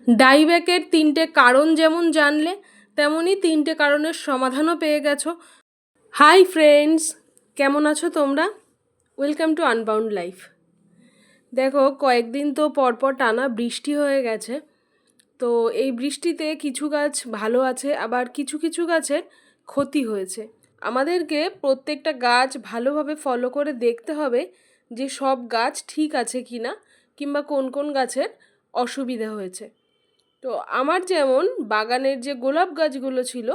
ডাইব্যাকের 3টে কারণ যেমন জানলে, তেমনই 3টে কারণের সমাধানও পেয়ে গেছো। হাই ফ্রেন্ডস, কেমন আছো তোমরা? Welcome to unbound life. দেখো, কয়েকদিন তো পরপর টানা বৃষ্টি হয়ে গেছে। তো এই বৃষ্টিতে কিছু গাছ ভালো আছে, আবার কিছু কিছু গাছের ক্ষতি হয়েছে। আমাদেরকে প্রত্যেকটা গাছ ভালোভাবে ফলো করে দেখতে হবে যে সব গাছ ঠিক আছে কি না, কিংবা কোন কোন গাছের অসুবিধা হয়েছে। তো আমার যেমন বাগানের যে গোলাপ গাছগুলো ছিল,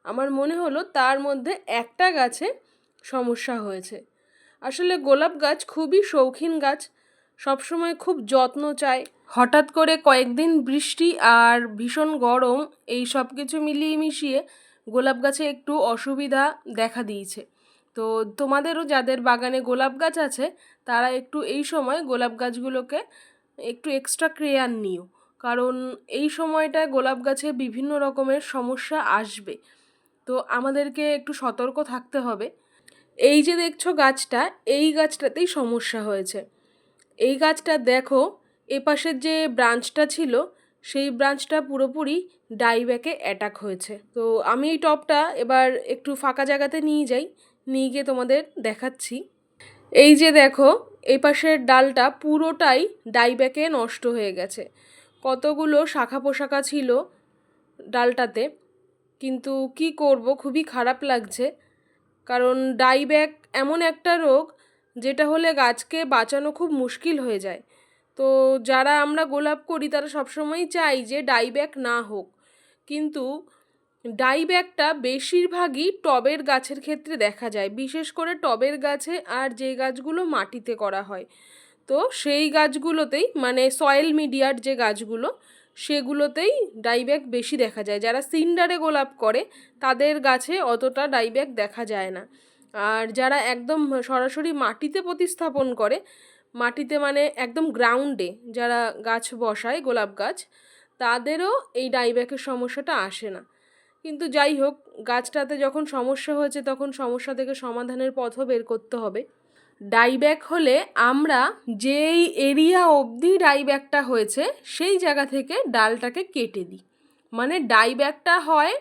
আমার মনে হলো তার মধ্যে একটা গাছে সমস্যা হয়েছে। আসলে গোলাপ গাছ খুবই শৌখিন গাছ, সবসময় খুব যত্ন চায়। হঠাৎ করে কয়েকদিন বৃষ্টি আর ভীষণ গরম, এই সব কিছু মিলিয়ে মিশিয়ে গোলাপ গাছে একটু অসুবিধা দেখা দিয়েছে। তো তোমাদেরও যাদের বাগানে গোলাপ গাছ আছে, তারা একটু এই সময় গোলাপ গাছগুলোকে একটু এক্সট্রা কেয়ার নিও, কারণ এই সময়টায় গোলাপ গাছে বিভিন্ন রকমের সমস্যা আসবে। তো আমাদেরকে একটু সতর্ক থাকতে হবে। এই যে দেখছো গাছটা, এই গাছটাতেই সমস্যা হয়েছে। এই গাছটা দেখো, এপাশের যে ব্রাঞ্চটা ছিল, সেই ব্রাঞ্চটা পুরোপুরি ডাইব্যাকে অ্যাটাক হয়েছে। তো আমি এই টবটা এবার একটু ফাঁকা জায়গাতে নিয়ে গিয়ে তোমাদের দেখাচ্ছি। এই যে দেখো, এই পাশের ডালটা পুরোটাই ডাইব্যাকে নষ্ট হয়ে গেছে। কতগুলো শাখা পোশাখা ছিল ডালটাতে, কিন্তু কি করব, খুবই খারাপ লাগছে। কারণ ডাইব্যাক এমন একটা রোগ যেটা হলে গাছকে বাঁচানো খুব মুশকিল হয়ে যায়। তো যারা আমরা গোলাপ করি তারা সবসময়ই চাই যে ডাইব্যাক না হোক, কিন্তু ডাইব্যাকটা বেশিরভাগই টবের গাছের ক্ষেত্রে দেখা যায়, বিশেষ করে টবের গাছে আর যে গাছগুলো মাটিতে করা হয়। তো সেই গাছগুলোতেই, মানে সয়েল মিডিয়ার যে গাছগুলো, সেগুলোতেই ডাইব্যাক বেশি দেখা যায়। যারা সিন্ডারে গোলাপ করে তাদের গাছে অতটা ডাইব্যাক দেখা যায় না। আর যারা একদম সরাসরি মাটিতে প্রতিস্থাপন করে, মাটিতে মানে একদম গ্রাউন্ডে যারা গাছ বসায় গোলাপ গাছ, তাদেরও এই ডাইব্যাকের সমস্যাটা আসে না। কিন্তু যাই হোক, গাছটাতে যখন সমস্যা হয়েছে তখন সমস্যা থেকে সমাধানের পথও বের করতে হবে। ডাইব্যাক হলে আমরা যেই এরিয়া অবধি ডাইব্যাকটা হয়েছে সেই জায়গা থেকে ডালটাকে কেটে দিই। মানে ডাইব্যাকটা হয়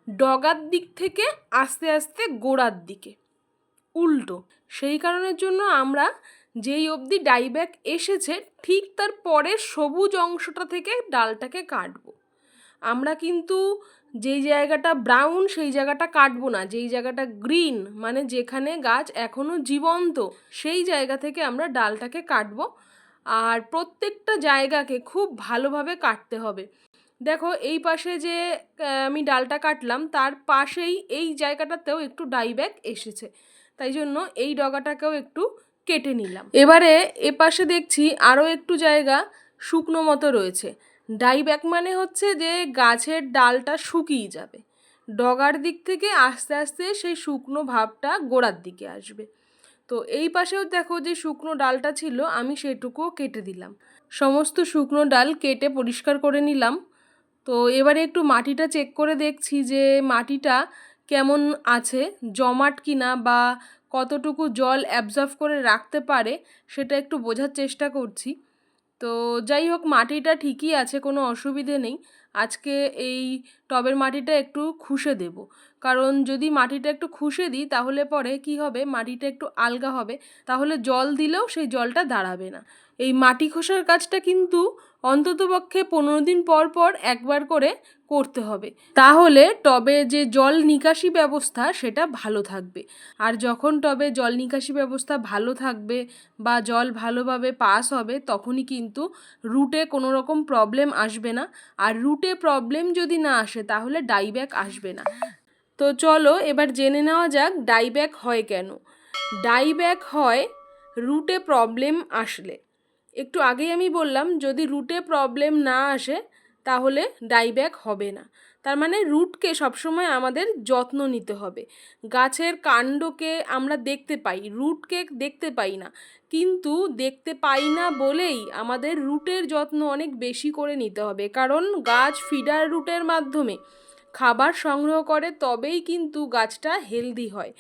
ডগার দিক থেকে আস্তে আস্তে গোড়ার দিকে, উল্টো। সেই কারণের জন্য আমরা যেই অবধি ডাইব্যাক এসেছে ঠিক তার পরের সবুজ অংশটা থেকে ডালটাকে কাটবো। আমরা কিন্তু যেই জায়গাটা ব্রাউন সেই জায়গাটা কাটবো না, যেই জায়গাটা গ্রিন মানে যেখানে গাছ এখনও জীবন্ত, সেই জায়গা থেকে আমরা ডালটাকে কাটবো। আর প্রত্যেকটা জায়গাকে খুব ভালোভাবে কাটতে হবে। দেখো, এই পাশে যে আমি ডালটা কাটলাম তার পাশেই এই জায়গাটাতেও একটু ডাইব্যাক এসেছে, তাই জন্য এই ডগাটাকেও একটু কেটে নিলাম। এবারে এপাশে দেখছি আরও একটু জায়গা শুকনো মতো রয়েছে। ডাইব্যাক মানে হচ্ছে যে গাছের ডালটা শুকিয়ে যাবে, ডগার দিক থেকে আস্তে আস্তে সেই শুকনো ভাবটা গোড়ার দিকে আসবে। তো এই পাশেও দেখো যে শুকনো ডালটা ছিল, আমি সেটুকুও কেটে দিলাম। সমস্ত শুকনো ডাল কেটে পরিষ্কার করে নিলাম। তো এবারে একটু মাটিটা চেক করে দেখছি যে মাটিটা কেমন আছে, জমাট কিনা বা কতটুকু জল অ্যাবজর্ব করে রাখতে পারে সেটা একটু বোঝার চেষ্টা করছি। তো যাই হোক, মাটিটা ঠিকই আছে, কোনো অসুবিধে নেই। আজকে এই টবের মাটিটা একটু খুশে দেব, কারণ যদি মাটিটা একটু খুশে দিই তাহলে পরে কি হবে, মাটিটা একটু আলগা হবে, তাহলে জল দিলেও সেই জলটা দাঁড়াবে না। এই মাটি খোসার কাজটা কিন্তু অন্ততপক্ষে 15 দিন পর পর একবার করে করতে হবে, তাহলে টবে যে জল নিকাশি ব্যবস্থা সেটা ভালো থাকবে। আর যখন টবে জল নিকাশি ব্যবস্থা ভালো থাকবে বা জল ভালোভাবে পাস হবে, তখনই কিন্তু রুটে কোনো রকম প্রবলেম আসবে না। আর রুটে প্রবলেম যদি না আসে তাহলে ডাইব্যাক আসবে না। তো চলো এবার জেনে নেওয়া যাক ডাইব্যাক হয় কেন। ডাইব্যাক হয় রুটে প্রবলেম আসলে। একটু আগেই আমি বললাম যদি রুটে প্রবলেম না আসে তাহলে ডাইব্যাক হবে না। তার মানে রুটকে সবসময় আমাদের যত্ন নিতে হবে। গাছের কাণ্ডকে আমরা দেখতে পাই, রুটকে দেখতে পাই না, কিন্তু দেখতে পাই না বলেই আমাদের রুটের যত্ন অনেক বেশি করে নিতে হবে। কারণ গাছ ফিডার রুটের মাধ্যমে খাবার সংগ্রহ করে, তবেই কিন্তু গাছটা হেলদি হয়।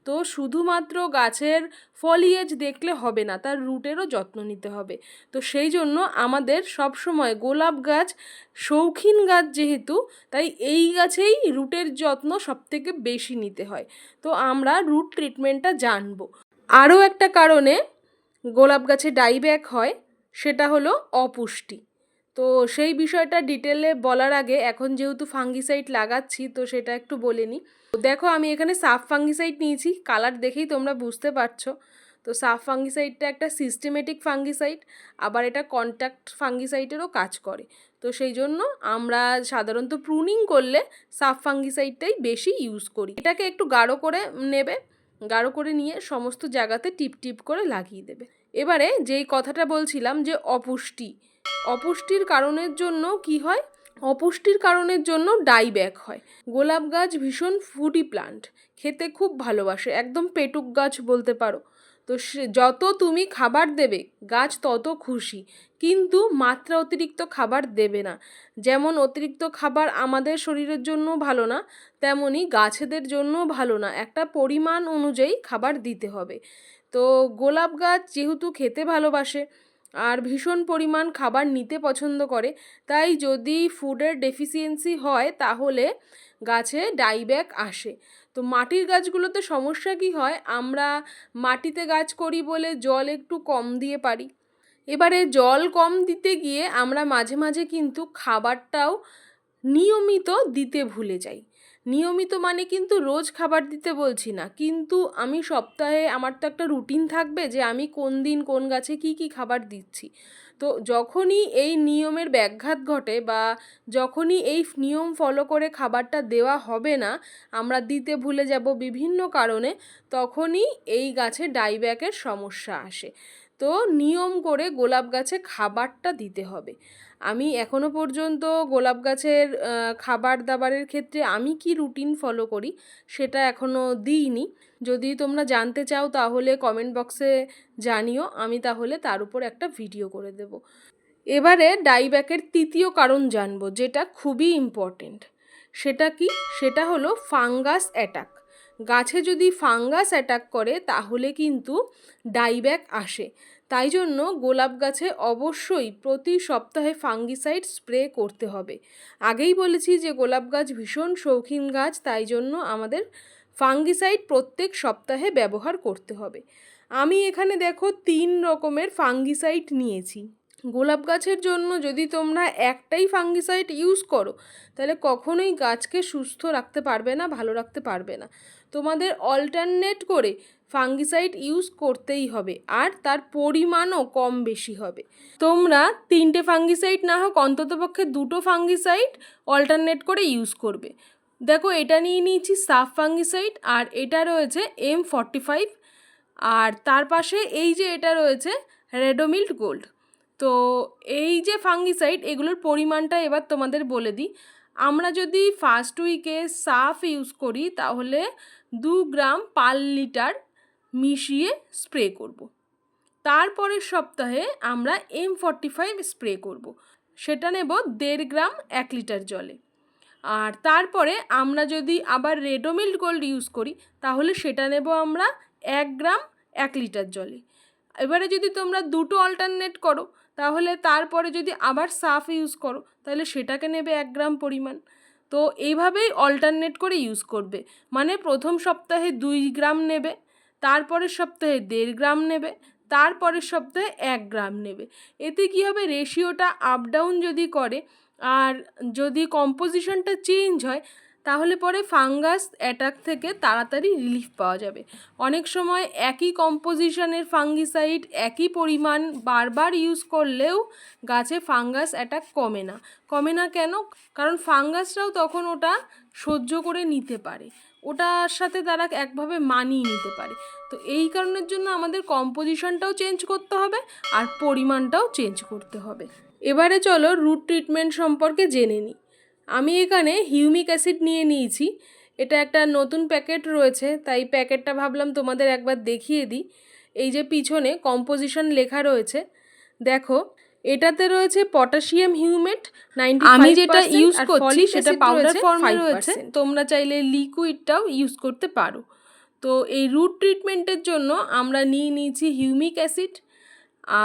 তো শুধুমাত্র গাছের ফলিয়েজ দেখলে হবে না, তার রুটেরও যত্ন নিতে হবে। তো সেই জন্য আমাদের সবসময় গোলাপ গাছ শৌখিন গাছ যেহেতু, তাই এই গাছেই রুটের যত্ন সবথেকে বেশি নিতে হয়। তো আমরা রুট ট্রিটমেন্টটা জানবো। আরও একটা কারণে গোলাপ গাছে ডাইব্যাক হয়, সেটা হলো অপুষ্টি। তো সেই বিষয়টা ডিটেলে বলার আগে এখন যেহেতু ফাঙ্গিসাইড লাগাচ্ছি তো সেটা একটু বলে নিই। দেখো আমি এখানে সাফ ফাঙ্গিসাইড নিয়েছি, কালার দেখেই তোমরা বুঝতে পারছো। তো সাফ ফাঙ্গিসাইডটা একটা সিস্টেমেটিক ফাঙ্গিসাইড, আবার এটা কন্ট্যাক্ট ফাঙ্গিসাইডেরও কাজ করে। তো সেই জন্য আমরা সাধারণত প্রুনিং করলে সাফ ফাঙ্গিসাইডটাই বেশি ইউজ করি। এটাকে একটু গাঢ় করে নেবে, গাঢ় করে নিয়ে সমস্ত জায়গাতে টিপ টিপ করে লাগিয়ে দেবে। এবারে যেই কথাটা বলছিলাম যে অপুষ্টির কারণের জন্য কি হয়, অপুষ্টির কারণের জন্য ডাইব্যাক হয়। গোলাপ গাছ ভীষণ ফুডি প্লান্ট, খেতে খুব ভালোবাসে, একদম পেটুক গাছ বলতে পারো। তো যত তুমি খাবার দেবে গাছ তত খুশি, কিন্তু মাত্রা অতিরিক্ত খাবার দেবে না। যেমন অতিরিক্ত খাবার আমাদের শরীরের জন্য ভালো না, তেমনি গাছেদের জন্য ভালো না, একটা পরিমাণ অনুযায়ী খাবার দিতে হবে। তো গোলাপ গাছ যেহেতু খেতে ভালোবাসে আর ভীষণ পরিমাণ খাবার নিতে পছন্দ করে, তাই যদি ফুডের ডেফিসিয়েন্সি হয় তাহলে গাছে ডাইব্যাক আসে। তো মাটির গাছগুলোতে সমস্যা কি হয়, আমরা মাটিতে গাছ করি বলে জল একটু কম দিয়ে পারি। এবারে জল কম দিতে গিয়ে আমরা মাঝে মাঝে কিন্তু খাবারটাও নিয়মিত দিতে ভুলে যাই। নিয়মিত মানে কিন্তু রোজ খাবার দিতে বলছি না, কিন্তু আমি সপ্তাহে, আমার তো একটা রুটিন থাকবে যে আমি কোন দিন কোন গাছে কি কি খাবার দিচ্ছি। তো যখনই এই নিয়মের ব্যাঘাত ঘটে বা যখনই এই নিয়ম ফলো করে খাবারটা দেওয়া হবে না, আমরা দিতে ভুলে যাব বিভিন্ন কারণে, তখনই এই গাছে ডাইব্যাকের সমস্যা আসে। তো নিয়ম করে গোলাপ গাছে খাবারটা দিতে হবে। আমি এখনো পর্যন্ত গোলাপ গাছের খাবার দাবারের ক্ষেত্রে আমি কি রুটিন ফলো করি সেটা এখনও দিইনি। যদি তোমরা জানতে চাও তাহলে কমেন্ট বক্সে জানিও, আমি তাহলে তার উপর একটা ভিডিও করে দেব। এবারে ডাইব্যাকের তৃতীয় কারণ জানবো, যেটা খুবই ইম্পর্টেন্ট। সেটা কি? সেটা হলো ফাঙ্গাস অ্যাটাক। গাছে যদি ফাঙ্গাস অ্যাটাক করে তাহলে কিন্তু ডাইব্যাক আসে। তাই জন্য গোলাপ গাছে অবশ্যই প্রতি সপ্তাহে ফাঙ্গিসাইড স্প্রে করতে হবে। আগেই বলেছি যে গোলাপ গাছ ভীষণ শৌখিন গাছ, তাই জন্য আমাদের ফাঙ্গিসাইড প্রত্যেক সপ্তাহে ব্যবহার করতে হবে। আমি এখানে দেখো 3 রকমের ফাঙ্গিসাইড নিয়েছি। গোলাপ গাছের জন্য যদি তোমরা একটাই ফাঙ্গিসাইড ইউজ করো তাহলে কখনোই গাছকে সুস্থ রাখতে পারবে না, ভালো রাখতে পারবে না। তোমাদের অল্টারনেট করে ফাঙ্গিসাইড ইউজ করতেই হবে, আর তার পরিমাণও কম বেশি হবে। তোমরা 3টে ফাঙ্গিসাইড না হোক অন্ততপক্ষে 2টো ফাঙ্গিসাইড অল্টারনেট করে ইউজ করবে। দেখো এটা নিয়ে নিয়েছি সাফ ফাঙ্গিসাইড, আর এটা রয়েছে M45, আর তার পাশে এই যে এটা রয়েছে রেডোমিল্ট গোল্ড। তো এই যে ফাঙ্গিসাইড এগুলোর পরিমাণটা এবার তোমাদের বলে দিই। আমরা যদি ফার্স্ট উইকে সাফ ইউজ করি তাহলে 2 গ্রাম পার লিটার মিশিয়ে স্প্রে করব। তারপরের সপ্তাহে আমরা M45 স্প্রে করব, সেটা নেব 1.5 গ্রাম 1 লিটার জলে। আর তারপরে আমরা যদি আবার রেডোমিল্ট গোল্ড ইউজ করি তাহলে সেটা নেব আমরা 1 গ্রাম 1 লিটার জলে। এবারে যদি তোমরা দুটো অল্টারনেট করো তাহলে তারপরে যদি আবার সাফ ইউজ করো তাহলে সেটাকে নেবে 1 গ্রাম পরিমাণ। তো এইভাবেই অল্টারনেট করে ইউজ করবে, মানে প্রথম সপ্তাহে 2 গ্রাম নেবে, তারপরের সপ্তাহে 1.5 গ্রাম নেবে, তারপরের সপ্তাহে 1 গ্রাম নেবে। এতে কী হবে, রেশিওটা আপ ডাউন যদি করে আর যদি কম্পোজিশনটা চেঞ্জ হয় তাহলে পরে ফাঙ্গাস অ্যাটাক থেকে তাড়াতাড়ি রিলিফ পাওয়া যাবে। অনেক সময় একই কম্পোজিশনের ফাঙ্গিসাইড একই পরিমাণ বারবার ইউজ করলেও গাছে ফাঙ্গাস অ্যাটাক কমে না কেন? কারণ ফাঙ্গাসরাও তখন ওটা সহ্য করে নিতে পারে, ওটার সাথে তারা একভাবে মানিয়ে নিতে পারে। তো এই কারণের জন্য আমাদের কম্পোজিশনটাও চেঞ্জ করতে হবে আর পরিমাণটাও চেঞ্জ করতে হবে। এবারে চলো রুট ট্রিটমেন্ট সম্পর্কে জেনে নিই। আমি এখানে হিউমিক অ্যাসিড নিয়ে নিয়েছি, এটা একটা নতুন প্যাকেট রয়েছে তাই প্যাকেটটা ভাবলাম তোমাদের একবার দেখিয়ে দিই। এই যে পিছনে কম্পোজিশন লেখা রয়েছে, দেখো এটাতে রয়েছে পটাশিয়াম হিউমেট 95%। আমি যেটা ইউজ করছি সেটা পাউডার ফর্মে রয়েছে, তোমরা চাইলে লিকুইডটাও ইউজ করতে পারো। তো এই রুট ট্রিটমেন্টের জন্য আমরা নিয়ে নিয়েছি হিউমিক অ্যাসিড,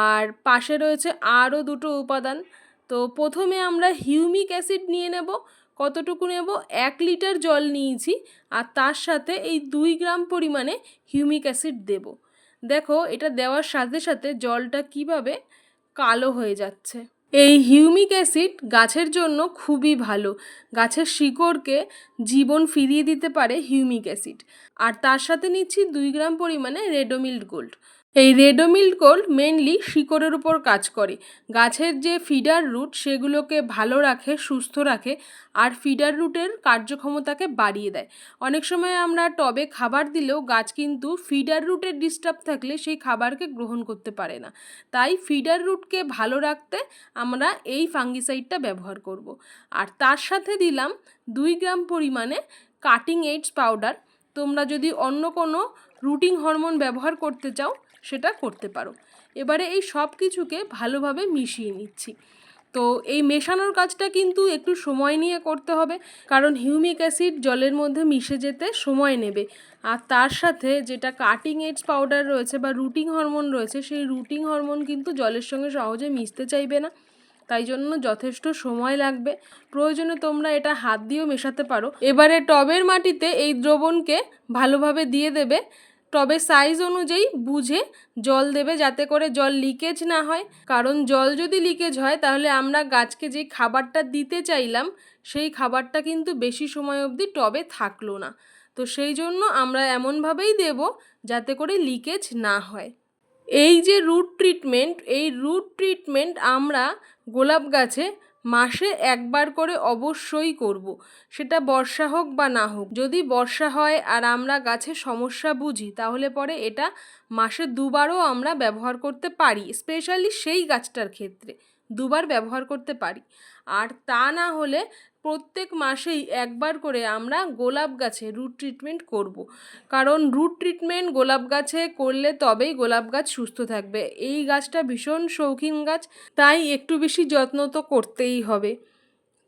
আর পাশে রয়েছে আরও দুটো উপাদান। তো প্রথমে আমরা হিউমিক অ্যাসিড নিয়ে নেব। কতটুকু নেব? 1 লিটার জল নিয়েছি, আর তার সাথে এই 2 গ্রাম পরিমাণে হিউমিক অ্যাসিড দেব। দেখো এটা দেওয়ার সাথে সাথে জলটা কিভাবে কালো হয়ে যাচ্ছে। এই হিউমিক অ্যাসিড গাছের জন্য খুবই ভালো, গাছের শিকড়কে জীবন ফিরিয়ে দিতে পারে হিউমিক অ্যাসিড। আর তার সাথে নিচ্ছি 2 গ্রাম পরিমাণে রেডোমিল্ট গোল্ড। এই রেডোমিল্ট গোল্ড মেনলি শিকড়ের উপর কাজ করে, গাছের যে ফিডার রুট সেগুলোকে ভালো রাখে, সুস্থ রাখে, আর ফিডার রুটের কার্যক্ষমতাকে বাড়িয়ে দেয়। অনেক সময় আমরা টবে খাবার দিলেও গাছ কিন্তু ফিডার রুটের ডিস্টার্ব থাকলে সেই খাবারকে গ্রহণ করতে পারে না। তাই ফিডার রুটকে ভালো রাখতে আমরা এই ফাঙ্গিসাইডটা ব্যবহার করব। আর তার সাথে দিলাম 2 গ্রাম পরিমাণে কাটিং এইডস পাউডার। তোমরা যদি অন্য কোনো রুটিং হরমোন ব্যবহার করতে চাও সেটা করতে পারো। এবারে এই সব কিছুকে ভালোভাবে মিশিয়ে নিচ্ছি। তো এই মেশানোর কাজটা কিন্তু একটু সময় নিয়ে করতে হবে, কারণ হিউমিক অ্যাসিড জলের মধ্যে মিশে যেতে সময় নেবে। আর তার সাথে যেটা কাটিং এডস পাউডার রয়েছে বা রুটিং হরমোন রয়েছে, সেই রুটিং হরমোন কিন্তু জলের সঙ্গে সহজে মিশতে চাইবে না, তাই জন্য যথেষ্ট সময় লাগবে। প্রয়োজনে তোমরা এটা হাত দিয়েও মেশাতে পারো। এবারে টবের মাটিতে এই দ্রবণকে ভালোভাবে দিয়ে দেবে। টবের সাইজ অনুযায়ী বুঝে জল দেবে, যাতে করে জল লিকেজ না হয়, কারণ জল যদি লিকেজ হয় তাহলে আমরা গাছকে যে খাবারটা দিতে চাইলাম সেই খাবারটা কিন্তু বেশি সময় অবধি টবে থাকলো না। তো সেই জন্য আমরা এমনভাবেই দেব যাতে করে লিকেজ না হয়। এই যে রুট ট্রিটমেন্ট, এই রুট ট্রিটমেন্ট আমরা গোলাপ গাছে মাসে 1 বার করে অবশ্যই করব। সেটা বর্ষা হোক বা না হোক। যদি বর্ষা হয় আর আমরা গাছে সমস্যা বুঝি তাহলে পরে এটা মাসে 2 বারও আমরা ব্যবহার করতে পারি, স্পেশালি সেই গাছটার ক্ষেত্রে 2 বার ব্যবহার করতে পারি। আর তা না হলে প্রত্যেক মাসেই 1 বার করে আমরা গোলাপ গাছে রুট ট্রিটমেন্ট করব। কারণ রুট ট্রিটমেন্ট গোলাপ গাছে করলে তবেই গোলাপ গাছ সুস্থ থাকবে। এই গাছটা ভীষণ শৌখিন গাছ, তাই একটু বেশি যত্ন তো করতেই হবে।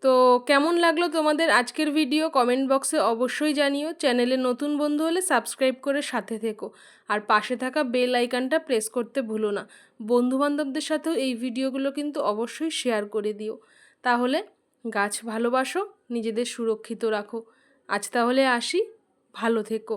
তো কেমন লাগলো তোমাদের আজকের ভিডিও কমেন্ট বক্সে অবশ্যই জানিও। চ্যানেলে নতুন বন্ধু হলে সাবস্ক্রাইব করে সাথে থেকো, আর পাশে থাকা বেল আইকনটা প্রেস করতে ভুলো না। বন্ধুবান্ধবদের সাথেও এই ভিডিওগুলো কিন্তু অবশ্যই শেয়ার করে দিও। তাহলে গাছ ভালোবাসো, নিজেদের সুরক্ষিত রাখো। আজ তাহলে আসি, ভালো থেকো।